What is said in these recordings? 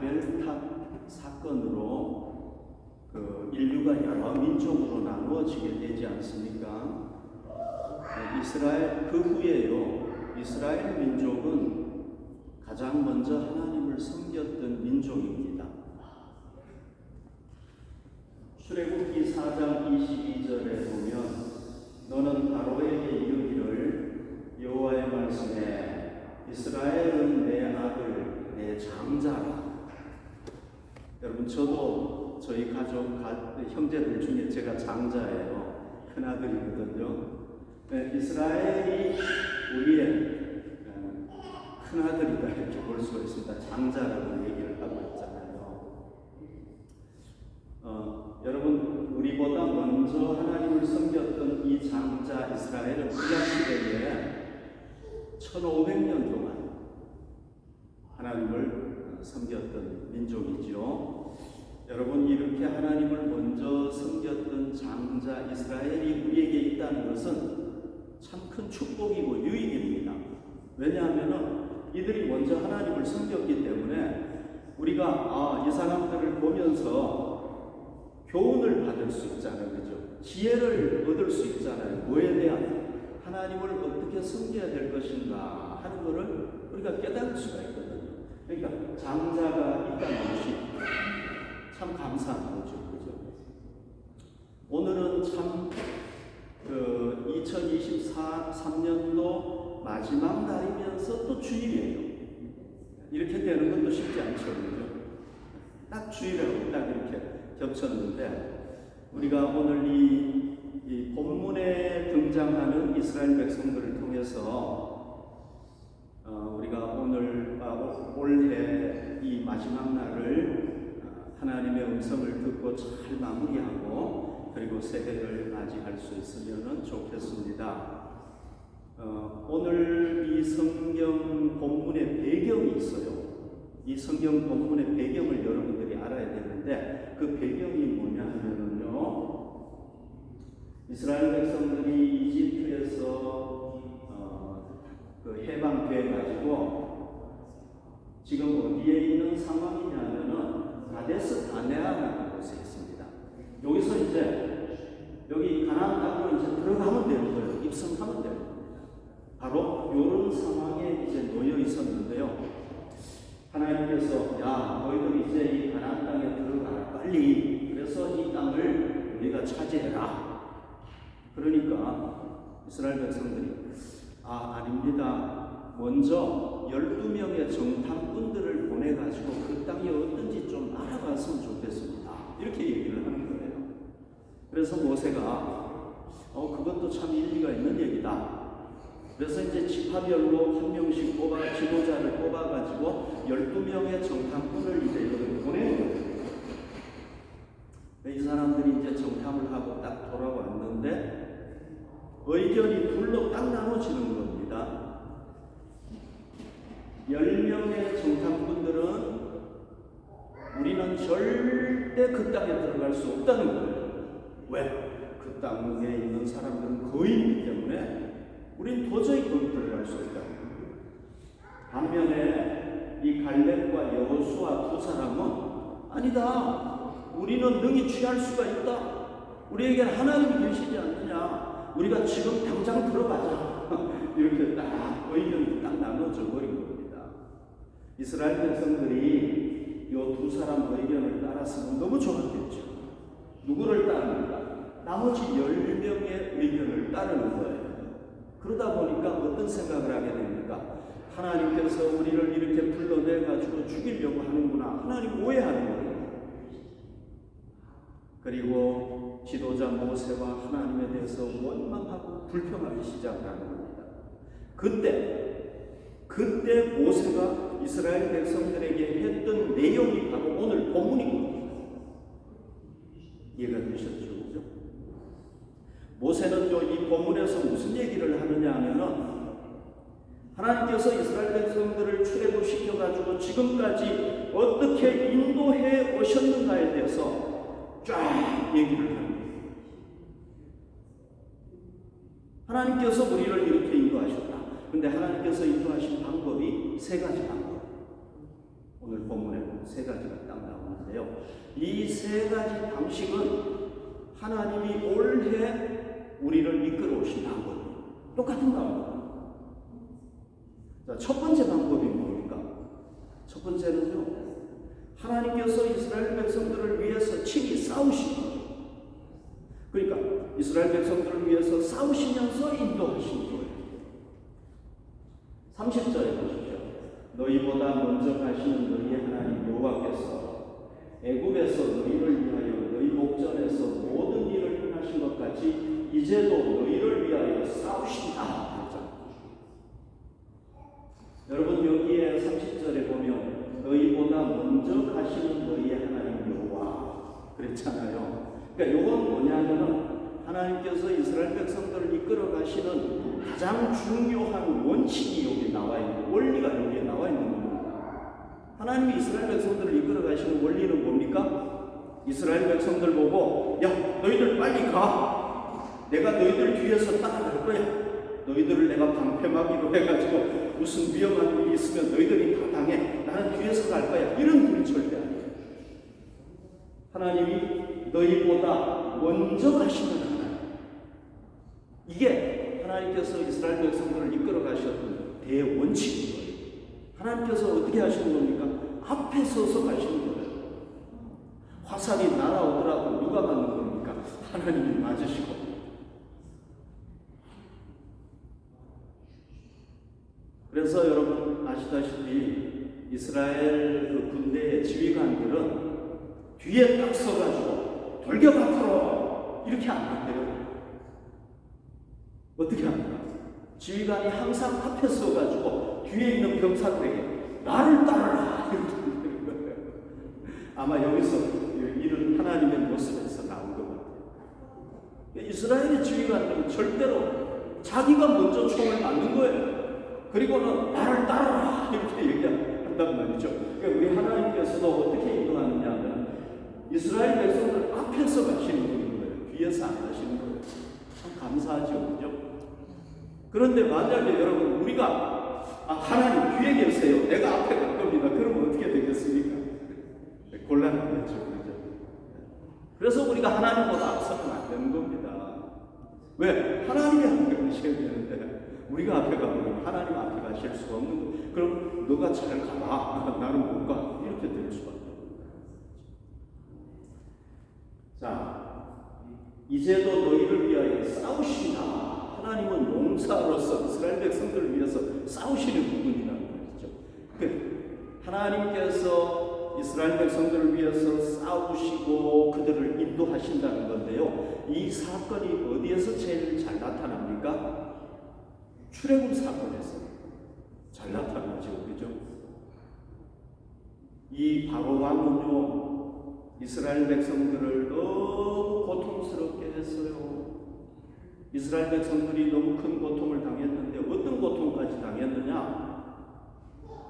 바벨탑 사건으로 인류가 여러 민족으로 나누어지게 되지 않습니까? 이스라엘 그 후에요. 이스라엘 민족은 가장 먼저 하나님을 섬겼던 민족입니다. 출애굽기 4장 22절에 보면 너는 바로에게 이르기를 여호와의 말씀에 이스라엘은 내 아들 내 장자라. 여러분 저도 저희 가족 형제들 중에 제가 장자예요. 큰아들이거든요. 네, 이스라엘이 우리의 큰아들이다 이렇게 볼 수가 있습니다. 장자라고 얘기를 하고 있잖아요. 여러분 우리보다 먼저 하나님을 섬겼던 이 장자 이스라엘은 구약 시대에 1500년 동안 하나님을 섬겼던 민족이죠. 여러분 이렇게 하나님을 먼저 섬겼던 장자 이스라엘이 우리에게 있다는 것은 참 큰 축복이고 유익입니다. 왜냐하면 이들이 먼저 하나님을 섬겼기 때문에 우리가 이 사람들을 보면서 교훈을 받을 수 있잖아요. 그죠? 지혜를 얻을 수 있잖아요. 뭐에 대한 하나님을 어떻게 섬겨야 될 것인가 하는 것을 우리가 깨달을 수가 있거든요. 그러니까 장자가 있다는 것이 참 감사한 거죠. 그죠? 오늘은 참 2023년도 마지막 날이면서 또 주일이에요. 이렇게 되는 것도 쉽지 않죠. 그죠? 딱 주일하고 딱 이렇게 겹쳤는데 우리가 오늘 이 본문에 등장하는 이스라엘 백성들을 통해서 우리가 오늘 올해 이 마지막 날을 하나님의 음성을 듣고 잘 마무리하고 그리고 새해를 맞이할 수 있으면 좋겠습니다. 오늘 이 성경 본문의 배경이 있어요. 이 성경 본문의 배경을 여러분들이 알아야 되는데 그 배경이 뭐냐 하면은요, 이스라엘 백성들이 이집트에서 해방돼 가지고 지금 어디에 있는 상황이냐면은 가데스 바네아라는 곳에 있습니다. 여기서 이제 여기 가나안 땅으로 이제 들어가면 되는 거예요. 입성하면 되는 겁니다. 바로 이런 상황에 이제 놓여 있었는데요. 하나님께서 너희들 이제 이 가나안 땅에 들어가라 빨리. 그래서 이 땅을 우리가 차지해라. 그러니까 이스라엘 백성들이 아닙니다. 먼저 12명의 정탐꾼들을 보내가지고 그 땅이 어떤지 좀 알아봤으면 좋겠습니다. 이렇게 얘기를 하는 거예요. 그래서 모세가 그것도 참 일리가 있는 얘기다. 그래서 이제 지파별로 한 명씩 지도자를 뽑아가지고 12명의 정탐꾼을 이제 보내는 거예요. 이 사람들이 이제 정탐을 하고 딱 돌아왔는데 의견이 둘로 딱 나눠지는 겁니다. 10명의 정탐꾼들은 우리는 절대 그 땅에 들어갈 수 없다는 거예요. 왜? 그 땅에 있는 사람들은 거인이기 때문에 우린 도저히 거기 들어갈 수 없다는 거예요. 반면에 이 갈렙과 여호수아 두 사람은 아니다. 우리는 능히 취할 수가 있다. 우리에게는 하나님이 계시지 않느냐. 우리가 지금 당장 들어가자. 이렇게 딱 의견이 딱 나눠져 버린 겁니다. 이스라엘 백성들이 이 두 사람 의견을 따랐으면 너무 좋았겠죠. 누구를 따릅니까? 나머지 10명의 의견을 따르는 거예요. 그러다 보니까 어떤 생각을 하게 됩니까? 하나님께서 우리를 이렇게 불러내가지고 죽이려고 하는구나. 하나님 오해하는 거예요. 그리고 지도자 모세와 하나님에 대해서 원망하고 불평하기 시작하는 겁니다. 그때 모세가 이스라엘 백성들에게 했던 내용이 바로 오늘 본문입니다. 이해가 되셨죠? 그죠? 모세는요, 이 본문에서 무슨 얘기를 하느냐 하면은 하나님께서 이스라엘 백성들을 출애굽시켜가지고 지금까지 어떻게 인도해 오셨는가에 대해서 쫙 얘기를 하는 거예요. 하나님께서 우리를 이렇게 인도하셨다. 근데 하나님께서 인도하신 방법이 세 가지 방법. 오늘 본문에 보면 세 가지가 딱 나오는데요. 이 세 가지 방식은 하나님이 올해 우리를 이끌어 오신 방법이에요. 똑같은 방법. 자, 첫 번째 방법이 뭡니까? 첫 번째는요, 하나님께서 이스라엘 백성들을 위해서 친히 싸우신 거예요. 그러니까 이스라엘 백성들을 위해서 싸우시면서 인도하신 거예요. 30절에 보십시오. 너희보다 먼저 가시는 너희의 하나님 여호와께서 애굽에서 너희를 위하여 너희 목전에서 모든 일을 행하신 것 같이 이제도 너희를 위하여 싸우신다. 여러분, 여기에 30절에 보면 너희보다 먼저 가시는 너희의 하나님 여호와 그랬잖아요. 그러니까 이건 뭐냐면은 하나님께서 이스라엘 백성들을 이끌어 가시는 가장 중요한 원칙이 여기 나와 있는, 원리가 여기에 나와 있는 겁니다. 하나님이 이스라엘 백성들을 이끌어 가시는 원리는 뭡니까? 이스라엘 백성들 보고, 야, 너희들 빨리 가. 내가 너희들 뒤에서 따라갈 거야. 너희들을 내가 방패막이로 해가지고 무슨 위험한 일이 있으면 너희들이 다 당해. 나는 뒤에서 갈 거야. 이런 분이 절대 아니에요. 하나님이 너희보다 먼저 가시는 하나님. 이게 하나님께서 이스라엘 백성들을 이끌어 가셨던 대원칙인 거예요. 하나님께서 어떻게 하시는 겁니까? 앞에 서서 가시는 거예요. 화살이 날아오더라도 누가 맞는 겁니까? 하나님이 맞으시고. 그래서 여러분 아시다시피 이스라엘 그 군대의 지휘관들은 뒤에 딱 서가지고 돌격 앞으로 이렇게 안 한대요. 어떻게 합니까? 지휘관이 항상 앞에 서가지고 뒤에 있는 병사들에게 나를 따르라 이렇게 하는 거예요. 아마 여기서 이런 하나님의 모습에서 나온 것 같아요. 이스라엘의 지휘관들은 절대로 자기가 먼저 총을 맞는 거예요. 그리고는 나를 따르라 이렇게 얘기한단 말이죠. 그러니까 우리 하나님께서도 어떻게 인도하느냐 하면 이스라엘 백성들 앞에서 가시는 분인 거예요. 뒤에서 안 가시는 거예요. 참 감사하죠, 그죠? 그런데 만약에 여러분 우리가 하나님 뒤에 계세요. 내가 앞에 갈 겁니다. 그러면 어떻게 되겠습니까? 곤란하겠죠, 그죠? 그래서 우리가 하나님보다 앞서면 안 되는 겁니다. 왜? 하나님이 앞에 가셔야 되는데 우리가 앞에 가면 하나님 앞에 가실 수가 없는 거예요. 그럼 너가 잘 가라. 나는 못 가. 이렇게 될 수밖에 없는 거예요. 자, 이제도 너희를 위하여 싸우신다. 하나님은 용사로서 이스라엘 백성들을 위해서 싸우시는 부분이라는 거죠. 하나님께서 이스라엘 백성들을 위해서 싸우시고 그들을 인도하신다는 건데요. 이 사건이 어디에서 제일 잘 나타납니까? 출애굽 사건에서 잘 나타나죠, 그죠? 이 바로 왕은요 이스라엘 백성들을 너무 고통스럽게 했어요. 이스라엘 백성들이 너무 큰 고통을 당했는데 어떤 고통까지 당했느냐?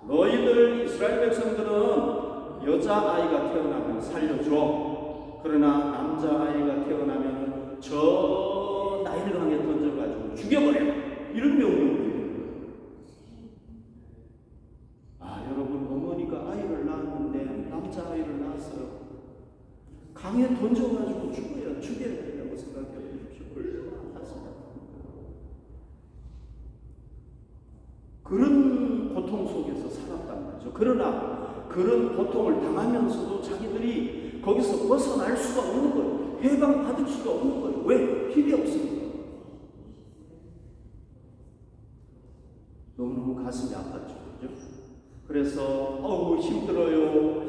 너희들 이스라엘 백성들은 여자아이가 태어나면 살려줘. 그러나 남자아이가 태어나면 저 나일강에 던져가지고 죽여버려. 이런 명령을 드리는 거예요. 여러분, 어머니가 아이를 낳았는데 남자아이를 낳았어요. 강에 던져가지고 죽여야 된다고 생각해 보십시오. 얼마나 가슴이 그런 고통 속에서 살았단 말이죠. 그러나 그런 고통을 당하면서도 자기들이 거기서 벗어날 수가 없는 거예요. 해방받을 수가 없는 거예요. 왜? 힘이 없으니까. 너무너무 가슴이 아팠죠. 그죠? 그래서 힘들어요.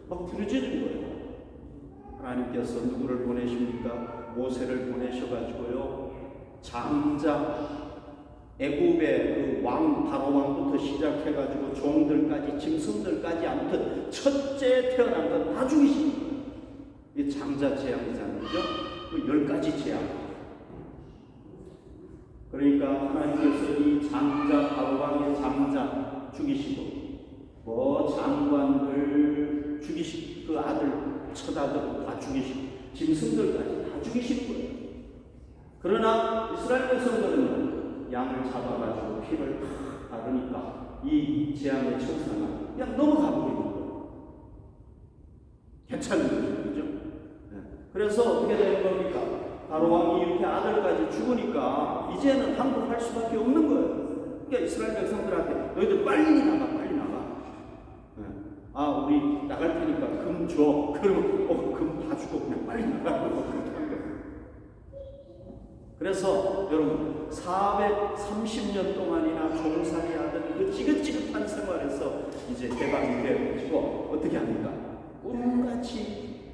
막 부르짖는 거예요. 하나님께서 누구를 보내십니까? 모세를 보내셔가지고요. 장자 애굽의 그 왕, 바로 왕부터 시작해가지고 종들까지 짐승들까지 아무튼 첫째 태어난 건 다 죽이신 거예요. 이 장자 재앙이잖아요. 그죠? 그 10가지 재앙. 그러니까 하나님께서 이 장자, 바로 왕의 장자 죽이시고 장관들 죽이시고 그 아들, 첫아들 다 죽이시고 짐승들까지 다 죽이시는 거예요. 그러나 이스라엘 백성들은 양을 잡아가지고 피를 다 바르니까 이 재앙의 천사가 그냥 넘어가 버리는 거예요. 괜찮은 거죠. 그죠? 네. 그래서 어떻게 되는 겁니까? 바로 왕이 이렇게 아들까지 죽으니까 이제는 항복할 수밖에 없는 거예요. 그러니까 이스라엘 백성들한테 너희들 빨리 나가, 빨리 나가. 네. 아, 우리 나갈 테니까 금 줘. 그러면 금 다 주고 그냥 빨리 나가라고 그렇게 한 거예요. 그래서 여러분 430년 동안이나 종살이 하던 그 지긋지긋한 생활에서 이제 해방이 되어가지고 어떻게 합니까? 꿈같이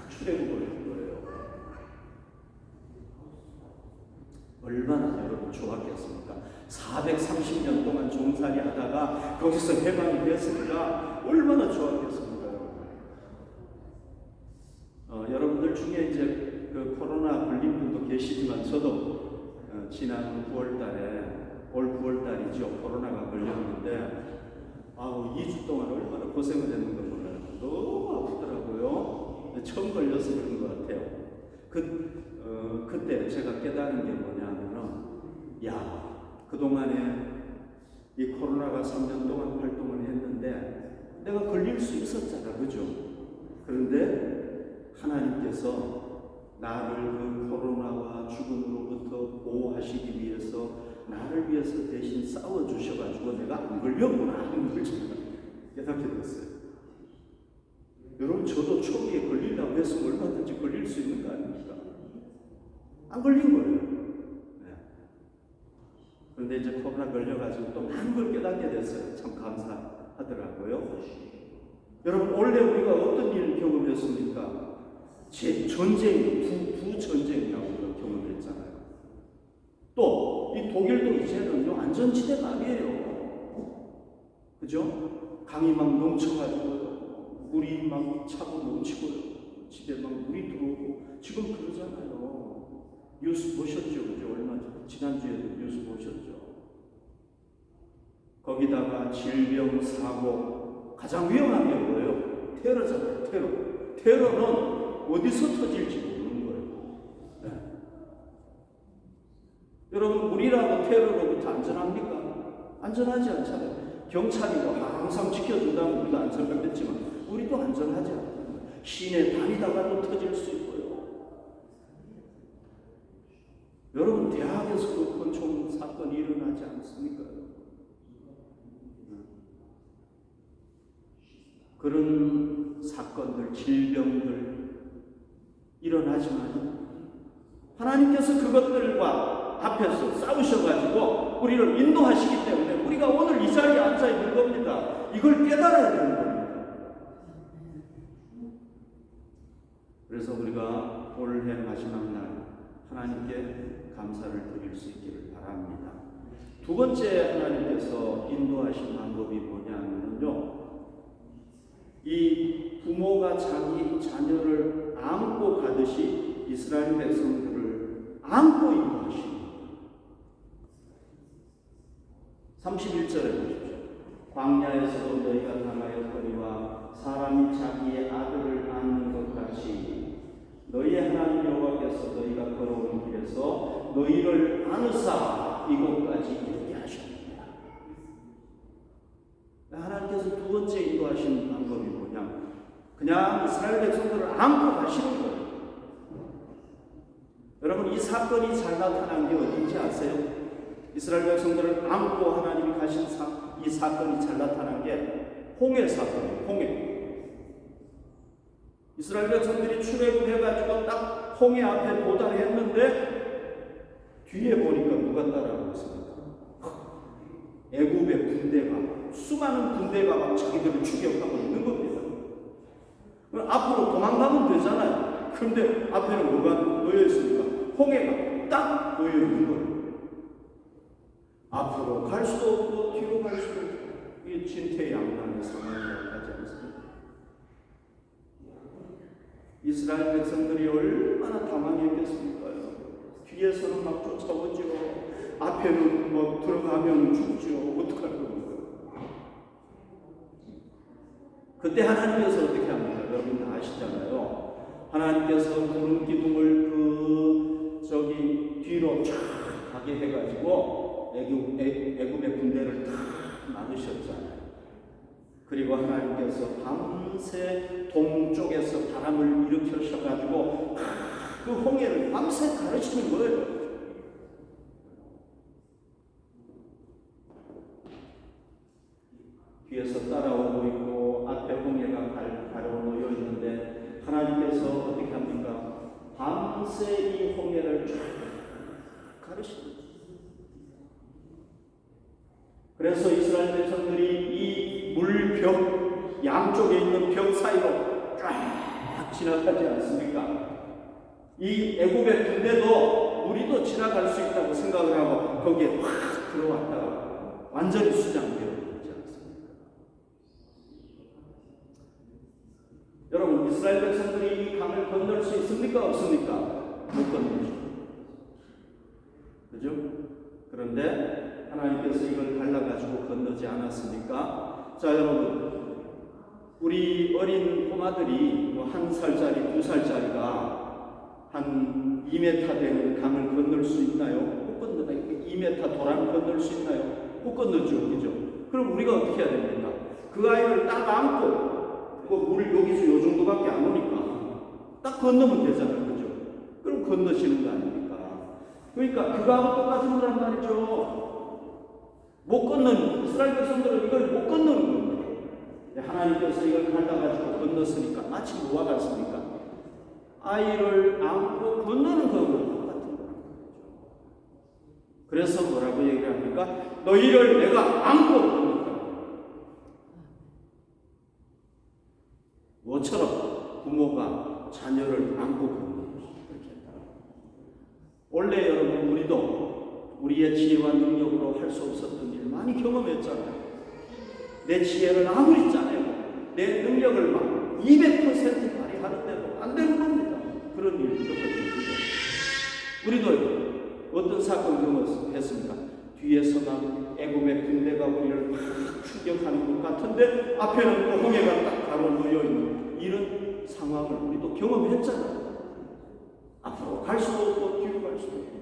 출애굽을 한 거예요. 얼마나 여러분 좋았겠습니까? 430년 동안 종살이 하다가 거기서 해방이 됐으니까 얼마나 좋았겠습니까? 여러분들 중에 이제 그 코로나 걸린 분도 계시지만 저도 지난 9월달에 올 9월달이죠. 코로나가 걸렸는데 2주 동안 얼마나 고생을 했는가 몰라요. 너무 아프더라고요. 처음 걸려서 그런 것 같아요. 그때 제가 깨달은 게 뭐냐면은 그동안에 이 코로나가 3년 동안 활동을 했는데 내가 걸릴 수 있었잖아. 그죠? 그런데 하나님께서 나를 그 코로나와 죽음으로부터 보호하시기 위해서 나를 위해서 대신 싸워주셔가지고 내가 안 걸렸구나 하는 걸 제가 깨닫게 됐어요. 여러분 저도 초기에 걸리려고 해서 얼마든지 걸릴 수 있는 거 아닙니까? 안 걸린 거예요. 네. 그런데 이제 코로나 걸려가지고 또 많은 걸 깨닫게 됐어요. 참 감사하더라고요. 여러분 원래 우리가 어떤 일을 경험했습니까? 전쟁, 두 전쟁이라고 우리가 경험했잖아요. 또 이 독일도 이제는요 안전지대가 아니에요. 그죠? 강이 막 넘쳐가지고 물이 막 차고 넘치고요. 집에 막 물이 들어오고 지금 그러잖아요. 뉴스 보셨죠? 그죠? 얼마 전 지난주에도 뉴스 보셨죠? 거기다가 질병, 사고 가장 위험한 게 뭐예요? 테러잖아요. 테러는 어디서 터질지 모르는 거예요. 네. 여러분 우리라고 테러로부터 안전합니까? 안전하지 않잖아요. 경찰이 항상 지켜준다면 우리도 안전하겠지만 우리도 안전하지 않아요. 시내 다니다가도 터질 수 있고요. 여러분 대학에서도 권총 사건이 일어나지 않습니까? 그런 사건들, 질병들 일어나지만 하나님께서 그것들과 앞에서 싸우셔가지고 우리를 인도하시기 때문에 우리가 오늘 이 자리에 앉아 있는 겁니다. 이걸 깨달아야 되는 겁니다. 그래서 우리가 올해 마지막 날 하나님께 감사를 드릴 수 있기를 바랍니다. 두 번째 하나님께서 인도하신 방법이 뭐냐면요, 이 부모가 자기 자녀를 안고 가듯이 이스라엘 백성들을 안고 인도하십니다. 31절에 보십시오. 광야에서도 너희가 당하였거니와 사람이 자기의 아들을 안는 것 같이 너희의 하나님 여호와께서 너희가 걸어오는 길에서 너희를 안으사 이곳까지 이르게 하셨습니다. 하나님께서 두 번째 인도하신 방법이 뭐냐? 그냥 이스라엘 백성들을 안고 가시는 거예요. 여러분 이 사건이 잘 나타난 게 어딘지 아세요? 이스라엘 백성들을 안고 하나님이 가신 이 사건이 잘 나타난 게 홍해 사건이에요. 홍해. 이스라엘 백성들이 출애굽해가지고 딱 홍해 앞에 도달했는데 뒤에 보니까 누가 따라오고 있습니까? 애굽의 군대가, 수많은 군대가 막 자기들을 추격하고 있는 겁니다. 앞으로 도망가면 되잖아요. 그런데 앞에는 뭐가 놓여 있습니까? 홍해가 딱 놓여 있는 거예요. 앞으로 갈 수도 없고 뒤로 갈 수도 없고 이게 진퇴양난의 상황이라고 하지 않습니까? 이스라엘 백성들이 얼마나 당황했겠습니까? 뒤에서는 막 쫓아오죠. 앞에는 뭐 들어가면 죽죠. 어떡할 겁니까? 그때 하나님께서 어떻게 합니까? 여러분 다 아시잖아요. 하나님께서 구름 기둥을 뒤로 쫙 가게 해가지고 애굽의 군대를 다 막으셨잖아요. 그리고 하나님께서 밤새 동쪽에서 바람을 일으켜셔가지고 그 홍해를 밤새 가르치는 거예요. 뒤에서 따라오고 있고 앞에 홍해가 가로놓여 있는데 하나님께서 어떻게 합니까? 밤새 이 홍해를 쫙 가르칩니다. 그래서 이스라엘 백성들이 이 물벽 양쪽에 있는 벽 사이로 쫙 지나가지 않습니까? 이 애굽의 군대도 우리도 지나갈 수 있다고 생각을 하고 거기에 확 들어왔다가 완전히 수장되어 있지 않습니까? 여러분, 이스라엘 백성들이 이 강을 건널 수 있습니까? 없습니까? 못 건너죠. 그죠? 그런데 하나님께서 이걸 갈라가지고 건너지 않았습니까? 자, 여러분, 우리 어린 꼬마들이 뭐 1살짜리, 2살짜리가 한 2m 되는 강을 건널 수 있나요? 못 건너다. 2m 도랑 건널 수 있나요? 못 건너죠. 그죠? 그럼 우리가 어떻게 해야 됩니까? 그 아이를 딱 안고, 물 여기서 요 정도밖에 안 오니까 딱 건너면 되잖아요. 그죠? 그럼 건너시는 거 아닙니까? 그러니까 그거하고 똑같은 거란 말이죠. 못 건너는, 이스라엘 백성들은 이걸 못 건너는 겁니다. 하나님께서 이걸 갈라가지고 건넜으니까 마치 뭐와 같습니까? 아이를 안고 건너는 것과 똑같은 거예요. 그래서 뭐라고 얘기합니까? 너희를 내가 안고 건넜다. 뭐처럼 부모가 자녀를 안고 건너는 그렇게 했다. 원래 여러분, 우리도 우리의 지혜와 능력으로 할 수 없었던 일 많이 경험했잖아요. 내 지혜를 아무리 짜내고 내 능력을 막 200% 발휘하는데도 안 되는 겁니다. 그런 일이 있거든요. 우리도 어떤 사건 경험했습니까? 뒤에서 막 애굽의 군대가 우리를 막 추격하는 것 같은데 앞에는 또 홍해가 딱 가로놓여 있는 이런 상황을 우리도 경험했잖아요. 앞으로 갈 수도 없고 뒤로 갈 수도 없고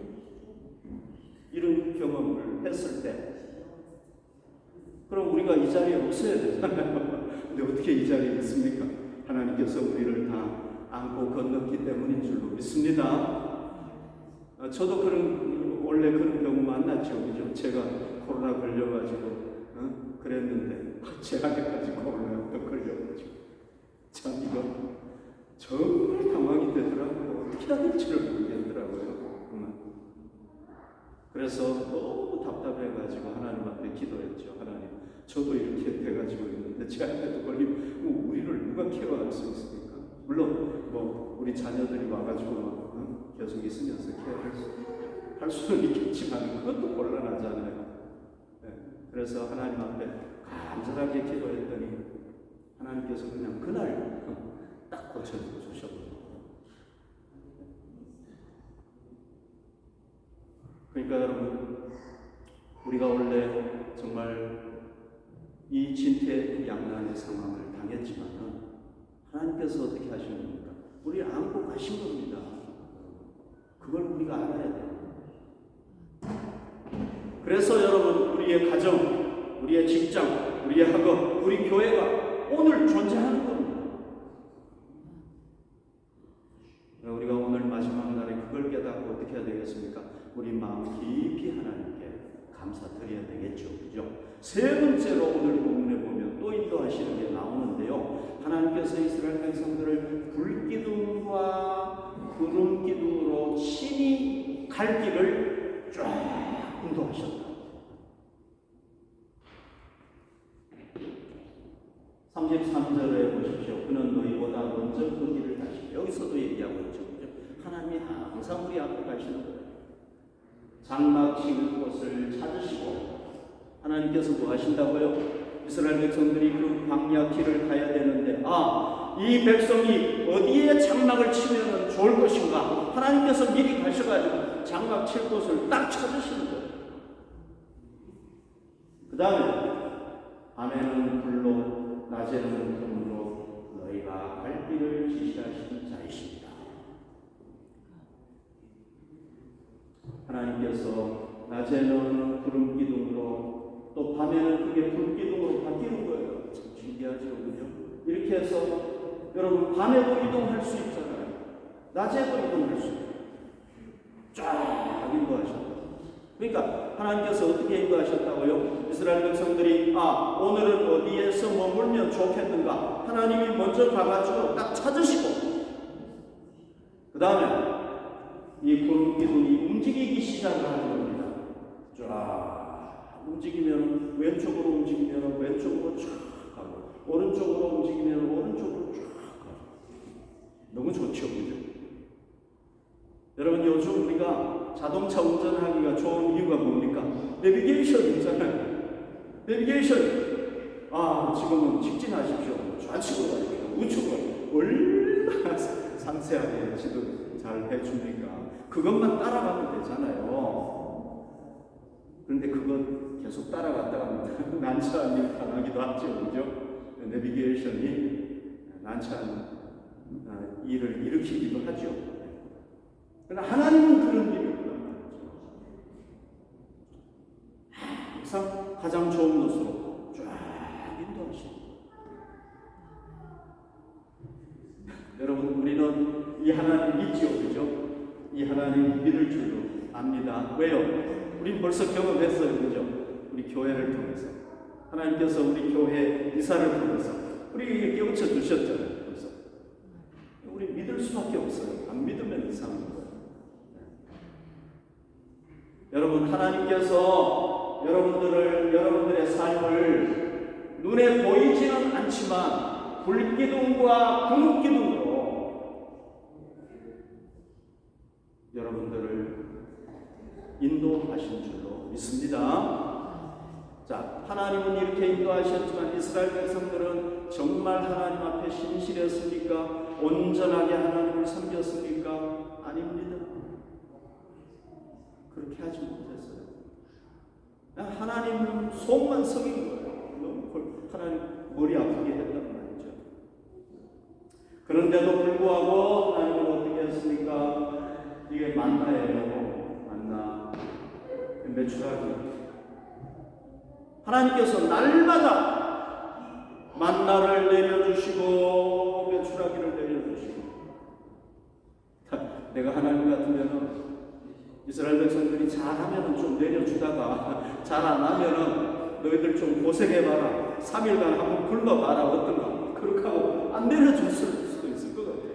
이런 경험을 했을 때 그럼 우리가 이 자리에 없어야 되잖아요. 근데 어떻게 이 자리에 있습니까? 하나님께서 우리를 다 안고 건넜기 때문인 줄로 믿습니다. 저도 원래 그런 경우 만났죠. 그죠? 제가 코로나 걸려가지고, 그랬는데, 제 아내까지 코로나에 또 걸려가지고. 참, 이거 정말 당황이 되더라고요. 어떻게 해야 될지를 모르겠더라고요. 그래서 너무 답답해가지고 하나님 앞에 기도했죠. 하나님, 저도 이렇게 돼가지고 있는데, 제 아내도 걸리면, 우리를 누가 케어할 수 있습니까? 물론 우리 자녀들이 와가지고 계속 있으면서 할 수는 있겠지만 그것도 곤란하잖아요. 네. 그래서 하나님 앞에 간절하게 기도했더니 하나님께서 그냥 그날 딱 고쳐주셨거든요. 그러니까 여러분, 우리가 원래 정말 이 진퇴양난의 상황을 당했지만은 하나님께서 어떻게 하신 겁니까? 우리 안고 가신 겁니다. 그걸 우리가 알아야 돼요. 그래서 여러분, 우리의 가정, 우리의 직장, 우리의 학업, 우리 교회가 오늘 존재하는 겁니다. 우리가 오늘 마지막 날에 그걸 깨닫고 어떻게 해야 되겠습니까? 우리 마음 깊이 하나님께 감사드려야 되겠죠. 그죠? 세 번째로 오늘 본문에 보면 또 인도하시는 게 나오는데요. 하나님께서 이스라엘 백성들을 불기둥과 구름기둥으로 친히 갈 길을 쫙 인도하셨다. 33절에 보십시오. 그는 너희보다 먼저 그 길을 가시고, 여기서도 얘기하고 있죠. 하나님이 항상 우리 앞에 가시는 거예요. 장막 치는 곳을 찾으시고, 하나님께서 뭐 하신다고요? 이스라엘 백성들이 그 광야 길을 가야 되는데, 이 백성이 어디에 장막을 치면 좋을 것인가? 하나님께서 미리 가셔가지고 장막 칠 곳을 딱 찾으시는 거예요. 그 다음에 밤에는 불로 낮에는 금으로 너희가 갈 길을 지시하시는 자이십니다. 하나님께서 낮에는 구름 기둥으로 또 밤에는 그게 불 기둥으로 바뀌는 거예요. 참 신기하죠, 그죠? 이렇게 해서 여러분 밤에도 이동할 수 있잖아요. 낮에도 이동할 수 있어요. 쫙 인도하셨다. 그러니까 하나님께서 어떻게 인도하셨다고요? 이스라엘 백성들이 오늘은 어디에서 머물면 좋겠는가? 하나님이 먼저 가가지고 딱 찾으시고 그 다음에 이 구름 기둥이 움직이기 시작을 하는 겁니다. 쫙 움직이면 왼쪽으로 움직이면 왼쪽으로 쫙 가고 오른쪽으로 움직이면 오른쪽으로 쫙 가고 너무 좋죠, 그죠? 여러분 요즘 우리가 자동차 운전하기가 좋은 이유가 뭡니까? 내비게이션 있잖아요. 내비게이션. 지금은 직진하십시오. 좌측으로 가십시오. 우측으로. 얼마나 상세하게 지도 잘 해줍니까? 그것만 따라가면 되잖아요. 그런데 그건 계속 따라갔다가 난처한 일 당하기도 하죠. 그죠? 내비게이션이 난처한 일을 일으키기도 하죠. 그러나 하나님은 그런 일이 없단 말이죠. 항상 가장 좋은 것으로 쫙 인도하시고 여러분 우리는 이 하나님 믿지요, 그죠? 이 하나님 믿을 줄로 압니다. 왜요? 우린 벌써 경험했어요, 그죠? 우리 교회를 통해서 하나님께서 우리 교회 이사를 통해서 우리에게 깨우쳐 주셨잖아요. 그래서 우리 믿을 수밖에 없어요. 안 믿으면 이상한 거예요. 여러분 하나님께서 여러분들의 삶을 눈에 보이지는 않지만 불기둥과 구름기둥으로 여러분들을 인도하신 줄로 믿습니다. 자, 하나님은 이렇게 인도하셨지만 이스라엘 백성들은 정말 하나님 앞에 신실했습니까? 온전하게 하나님을 섬겼습니까? 아닙니다. 그렇게 하지 못했어요. 하나님 속만 속인 거예요. 너무 하나님 머리 아프게 했단 말이죠. 그런데도 불구하고 하나님은 어떻게 했습니까? 이게 만나예요. 만나. 메추라기. 하나님께서 날마다 만나를 내려주시고 메추라기를 내려주시고 내가 하나님 같으면은 이스라엘 백성들이 잘하면은 좀 내려주다가 잘 안 하면은 너희들 좀 고생해봐라. 3일간 한번 굶어봐라. 어떤가. 그렇게 하고 안 내려줄 수도 있을 것 같아요.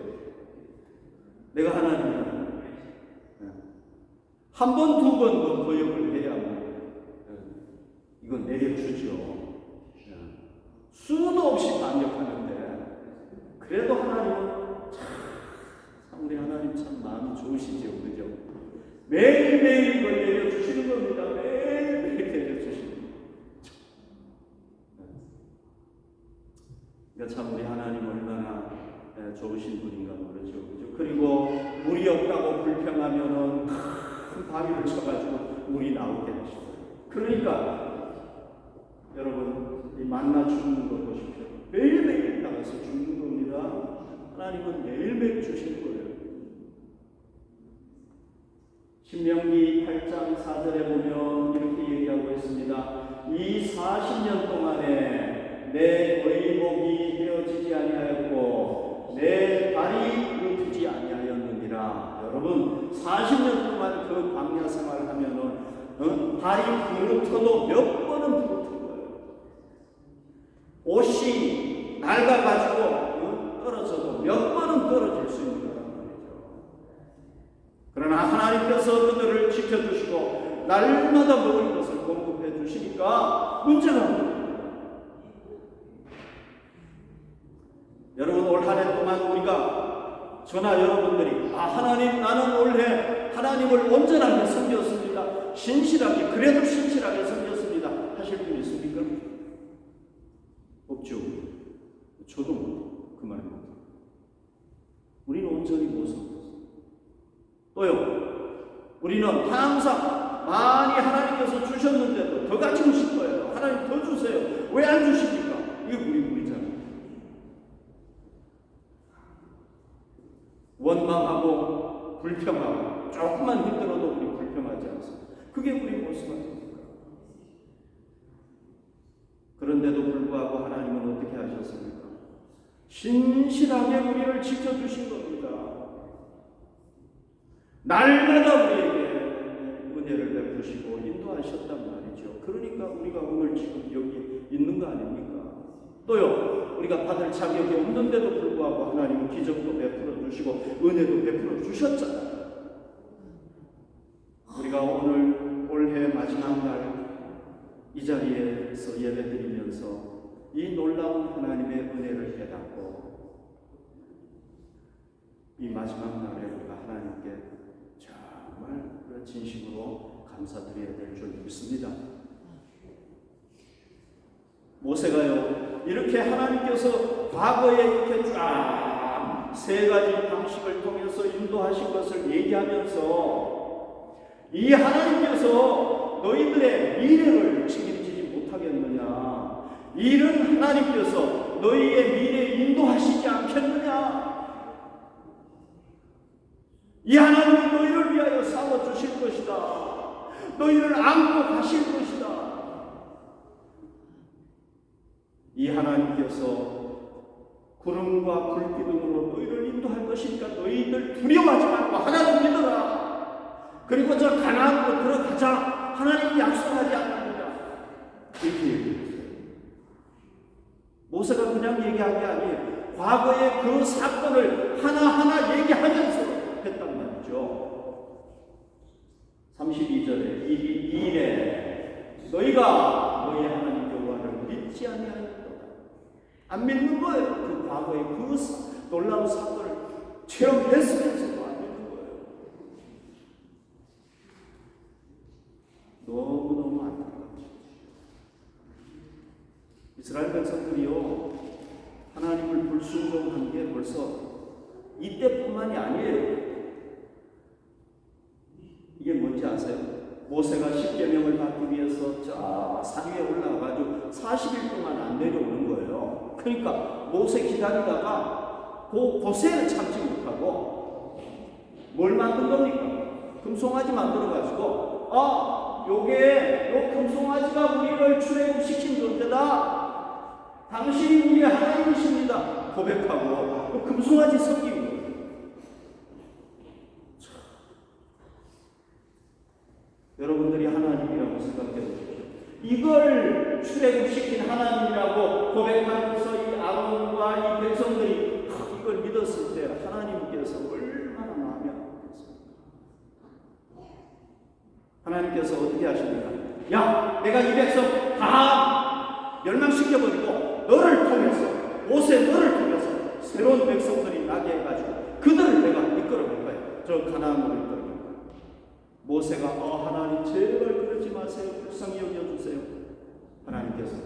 내가 하나님이야. 한 번, 두 번 거역을 해야만 이건 내려주죠. 수도 없이 반역하는데 그래도 하나님은 참 우리 하나님 참 마음이 좋으시죠. 그죠? 매일매일 이걸 내려주시는 겁니다. 매일매일 내려주시는 겁니다. 그러니까 참 우리 하나님 얼마나 좋으신 분인가 모르죠. 그죠? 그리고 물이 없다고 불평하면은 큰 바위를 쳐가지고 물이 나오게 하시고. 그러니까 여러분 이 만나 죽는 거 보십시오. 매일매일 나가서 죽는 겁니다. 하나님은 매일매일 주실 거예요. 신명기 8장 4절에 보면 이렇게 얘기하고 있습니다. 이 40년 동안에 내 의복이 헤어지지 아니하였고 내 발이 굽히지 아니하였느니라. 여러분 40년 동안 그 광야 생활을 하면은 발이 부르터도 몇 번은 부르튼 거예요. 옷이 낡아가지고 떨어져도 몇 번은 떨어질 수 있는 거란 말이죠. 그러나 하나님께서 그들을 지켜주시고 날마다 먹을 것을 공급해 주시니까 문제가 없는 거예요. 여러분 올 한 해 동안 우리가 저나 여러분들이 하나님 나는 올해 하나님을 온전하게 섬겼습니다. 신실하게 그래도 신실하게 섬겼습니다. 하실 분 있습니까? 없죠. 저도 그 말입니다. 우리는 온전히 못 섬겼어요. 또요. 우리는 항상 많이 하나님께서 주셨는데도 더 가지고 싶어요. 하나님 더 주세요. 왜 안 주십니까? 이게 우리잖아요. 원망하고 불평하고 조금만 힘들어도 우리 불평하지 않습니다. 그게 우리 모습 아닙니까? 그런데도 불구하고 하나님은 어떻게 하셨습니까? 신실하게 우리를 지켜주신 겁니다. 날마다 우리에게 은혜를 베푸시고 인도하셨단 말이죠. 그러니까 우리가 오늘 지금 여기 있는 거 아닙니까? 또요, 우리가 받을 자격이 없는데도 불구하고 하나님은 기적도 베풀어 주시고 은혜도 베풀어 주셨잖아요. 우리가 오늘 올해 마지막 날 이 자리에서 예배드리면서 이 놀라운 하나님의 은혜를 깨닫고 이 마지막 날에 우리가 하나님께 정말 진심으로 감사드려야 될 줄 믿습니다. 모세가요, 이렇게 하나님께서 과거에 이렇게 쫙 세 가지 방식을 통해서 인도하신 것을 얘기하면서 이 하나님께서 너희들의 미래를 책임지지 못하겠느냐, 이런 하나님께서 너희의 미래에 인도하시지 않겠느냐, 이 하나님은 너희를 위하여 싸워주실 것이다, 너희를 안고 가실 것이다, 이 하나님께서 구름과 불기둥으로 너희를 인도할 것이니까 너희들 두려워하지 말고 하나님 믿어라, 그리고 저 가나안으로 들어가자, 하나님이 약속하지 않느냐, 이렇게 얘기했어요. 모세가 그냥 얘기한 게 아니에요. 과거의 그 사건을 하나하나 얘기하면서 했단 말이죠. 32절에 이래 너희가 너희 하나님 여호와를 믿지 아니하였도다. 안 믿는 거예요. 그 과거의 그 놀라운 사건을 체험했으면서도 안 믿는 거예요. 너무너무 안타깝죠. 이스라엘 백성들이요, 하나님을 불순종한 게 벌써 이때뿐만이 아니에요. 이게 뭔지 아세요? 모세가 10계명을 받기 위해서 저 산 위에 올라가가지고 40일 동안 안 내려오는 거예요. 그러니까 모세 기다리다가 고세를 참지 못하고 뭘 만든 겁니까? 금송아지 만들어가지고 요게 금송아지가 우리를 출애굽시킨 존재다, 당신이 우리의 하나님이십니다 고백하고 금송아지 섬긴 거예요. 여러분들이 하나님이라고 생각해 보십시오. 이걸 출애굽시킨 하나님이라고 고백하면서 이 아론과 이 백성들이 이걸 믿었을 때 하나님께서 얼마나 마음이 아팠겠습니까? 하나님께서 어떻게 하십니까? 야, 내가 이 백성 다 멸망시켜버리고 너를 통해서, 모세 너를 통해서 새로운 백성들이 나게 해가지고 그들을 내가 이끌어갈 거야. 저 가나안으로 이끌어갈 거야. 모세가 하나님 제발 그러지 마세요, 불쌍히 여겨주세요. 하나님께서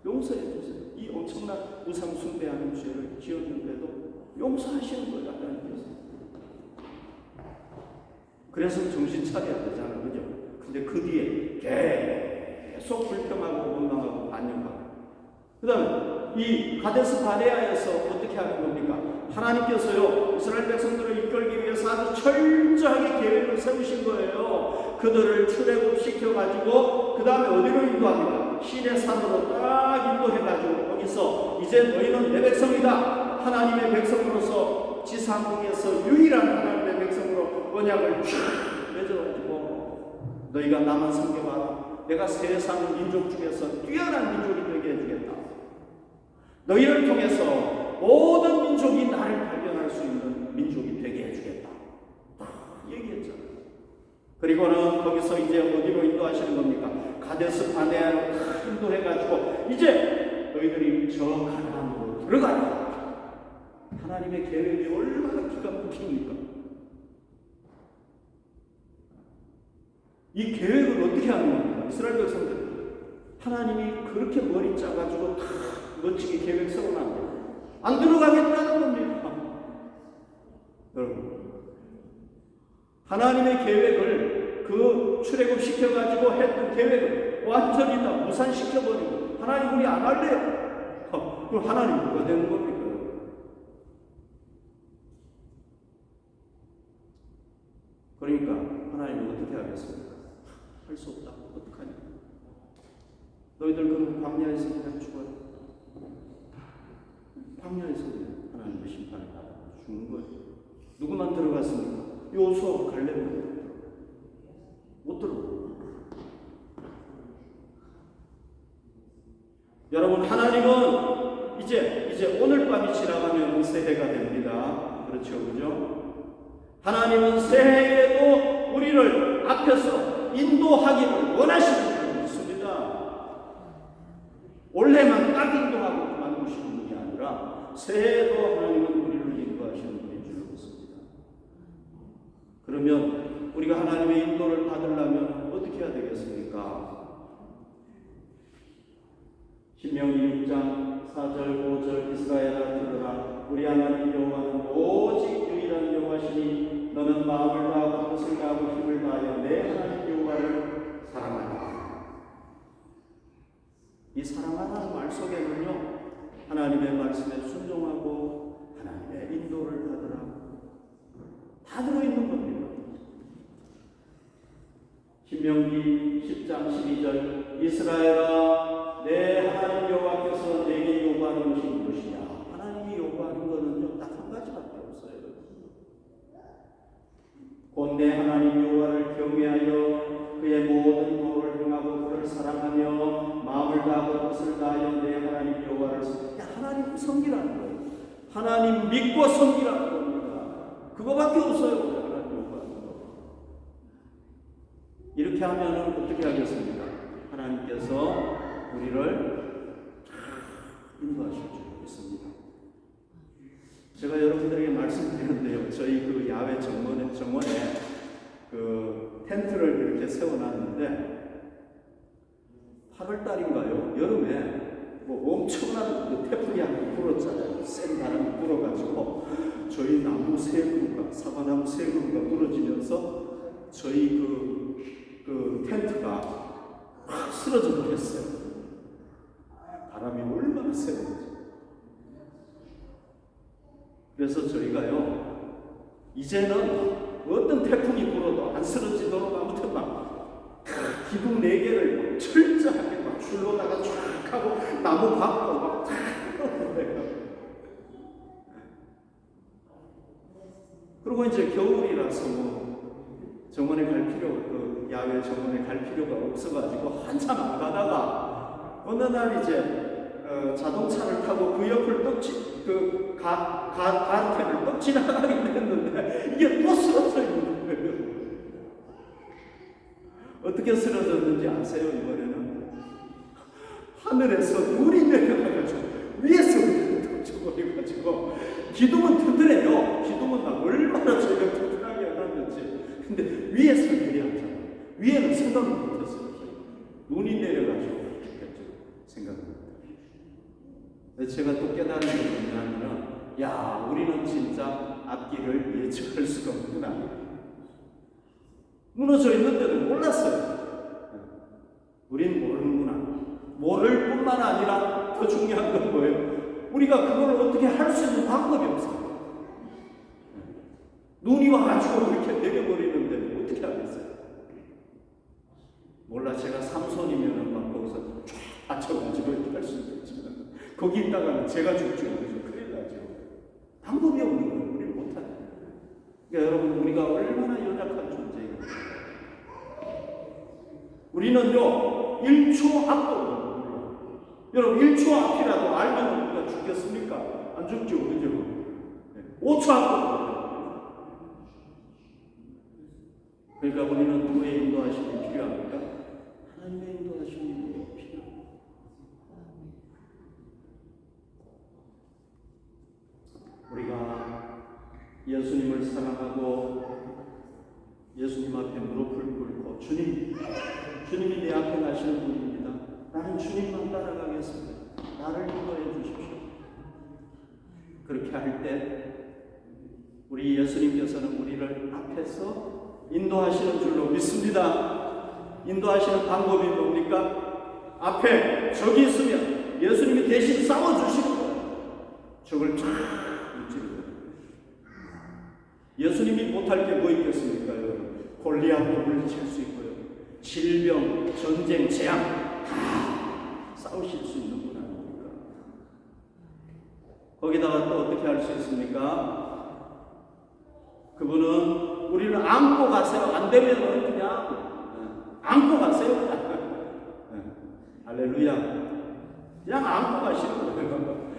용서해 주세요. 이 엄청난 우상 숭배하는 죄를 지었는데도 용서하시는 거예요, 하나님께서. 그래서 정신 차려야 되잖아, 그죠? 근데 그 뒤에 계속 불평하고 원망하고 반역하고, 그 다음에 이 가데스 바네아에서 어떻게 하는 겁니까? 하나님께서요, 이스라엘 백성들을 이끌기 위해서 아주 철저하게 계획을 세우신 거예요. 그들을 출애굽시켜가지고 그 다음에 어디로 인도합니까? 시내 산으로 딱 인도해가지고 거기서 이제 너희는 내 백성이다, 하나님의 백성으로서 지상국에서 유일한 하나님의 백성으로 언약을 쫙 맺어가지고 너희가 나만 섬겨봐라, 내가 세상 민족 중에서 뛰어난 민족이 되게 해주겠다, 너희를 통해서 모든 민족이 나를 발견할 수 있는 민족이 되게 해주겠다, 얘기했잖아요. 그리고는 거기서 이제 어디로 인도하시는 겁니까? 가데스 바네아로 다 인도해가지고 이제 너희들이 저 가나안으로 들어가라. 하나님의 계획이 얼마나 기가 막힙니까? 이 계획을 어떻게 하는 겁니까? 이스라엘 백성들 하나님이 그렇게 머리 짜가지고 다 멋지게 계획 세워놨는데 안 들어가겠다는 겁니다. 여러분, 하나님의 계획을 그 출애굽시켜가지고 했던 계획을 완전히 다 무산시켜버리고 하나님 우리 안 할래요. 그럼 하나님 뭐가 되는 겁니까? 그러니까 하나님은 어떻게 하겠습니까? 할 수 없다. 어떡하냐? 너희들 그럼 광야에서 그냥 죽어라. 광야에서 그냥 하나님의 심판을 받아 죽는 거예요. 누구만 들어갔습니까? 여호수아와 갈렙은 못 들어오고. 여러분, 하나님은 이제 오늘 밤이 지나가면 새해가 됩니다. 그렇죠, 그죠? 하나님은 새해에도 우리를 앞에서 인도하기를 원하시는 줄 믿습니다. 올해만 딱 인도하고 그만두시는 분이 아니라 새해에도 하나님은 우리를 인도하시는 분인 줄 믿습니다. 그러면 우리가 하나님의 인도를 받으려면 어떻게 해야 되겠습니까? 신명기 6장 4절 5절 이스라엘아 들으라. 우리 하나님 여호와는 오직 유일한 여호와시니 너는 마음을 다하고 뜻을 다하고 힘을 다하여 내 하나님 여호와를 사랑하라. 이 사랑하라는 말 속에는요, 하나님의 말씀에 순종하고 하나님의 인도를 받으라 다 들어있는 겁니다. 신명기 10장 12절 이스라엘아 내 하나님 여호와께서 내게 요구하는 것이 무엇이냐? 하나님이 요구하는 것은요, 딱 한 가지밖에 없어요. 곧 내 하나님 여호와를 경외하여 그의 모든 도를 행하고 그를 사랑하며 마음을 다하고 뜻을 다하여 내 하나님 여호와를 하나님 섬기라는 거예요. 하나님 믿고 섬기라는 겁니다. 그거밖에 없어요. 하나님 요구하는 거. 이렇게 하면은 어떻게 하겠습니까? 하나님께서 우리를 인도하실 줄 믿습니다. 제가 여러분들에게 말씀드렸는데요. 저희 그 야외 정원에 그 텐트를 이렇게 세워놨는데 8월달인가요? 여름에 뭐 엄청난 그 태풍이 한번 불었잖아요. 센 바람이 불어가지고 저희 나무 세 그루가 사과나무 세 그루가 부러지면서 저희 그 텐트가 확 쓰러져 버렸어요. 바람이 얼마나 세는지. 그래서 저희가요, 이제는 어떤 태풍이 불어도 안 쓰러지도록 아무튼 막 기둥 4개를 철저하게 막 줄로다가 쫙 하고 나무 박고 막 그리고 이제 겨울이라서 뭐 정원에 갈 필요, 그 야외 정원에 갈 필요가 없어가지고 한참 안 가다가 어느 날 이제 자동차를 타고 그 옆을 가르테를 떡 지나가긴 했는데 이게 또 쓰러져 있는 거예요. 어떻게 쓰러졌는지 아세요? 이번에는 하늘에서 눈이 내려가가지고 위에서 덮쳐버려가지고 기둥은 튼튼해요. 기둥은 막 얼마나 저희가 튼튼하게 해놨는지. 근데 위에서 내려왔잖아요. 위에는 생각을 못했어요. 눈이 내려가지고 그렇게 생각을. 제가 또 깨달은 게 뭐냐면, 야, 우리는 진짜 앞길을 예측할 수가 없구나. 무너져 있는데도 몰랐어요. 우린 모르는구나. 모를 뿐만 아니라 더 중요한 건 뭐예요? 우리가 그걸 어떻게 할 수 있는 방법이 없어요. 눈이 와가지고 이렇게 내려버리는데 어떻게 하겠어요? 몰라, 제가 삼손이면은 막 거기서 쫙 받쳐가지고 이렇게 할 수 있겠지만 거기 있다가는 제가 죽죠. 큰일 나죠. 방법이 없는 거예요. 우리는 못하죠. 그러니까 여러분, 우리가 얼마나 연약한 존재예요. 우리는요, 1초 앞도 몰라요. 여러분, 1초 앞이라도 알면 우리가 죽겠습니까? 안 죽죠. 그죠? 5초 앞도 몰라요. 그러니까 우리는 누구의 인도하심이 필요합니까? 하나님의 인도하심이 필요합니다. 우리가 예수님을 사랑하고 예수님 앞에 무릎을 꿇고 주님이 내 앞에 나시는 분입니다. 나는 주님만 따라가겠습니다. 나를 인도해 주십시오. 그렇게 할 때 우리 예수님께서는 우리를 앞에서 인도하시는 줄로 믿습니다. 인도하시는 방법이 뭡니까? 앞에 적이 있으면 예수님이 대신 싸워주시는 거예요. 적을 쫙 예수님이 못할 게 뭐 있겠습니까? 골리앗도 물리칠 수 있고요. 질병, 전쟁, 재앙 다 싸우실 수 있는 분 아닙니까? 거기다가 또 어떻게 할 수 있습니까? 그분은 우리를 안고 가세요. 안 되면은 그냥 안고 가세요. 할렐루야. 그냥 안고 가시는 거예요.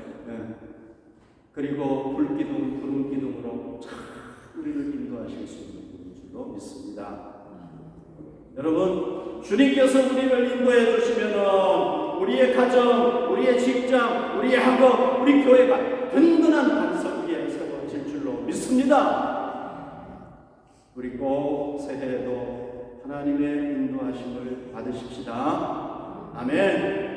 그리고 불기둥, 구름기둥으로 참 우리를 인도하실 수 있는 분인 줄로 믿습니다. 여러분, 주님께서 우리를 인도해 주시면은 우리의 가정, 우리의 직장, 우리의 학업, 우리 교회가 든든한 반석 위에 세워질 줄로 믿습니다. 우리 꼭 새해에도 하나님의 인도하심을 받으십시다. 아멘.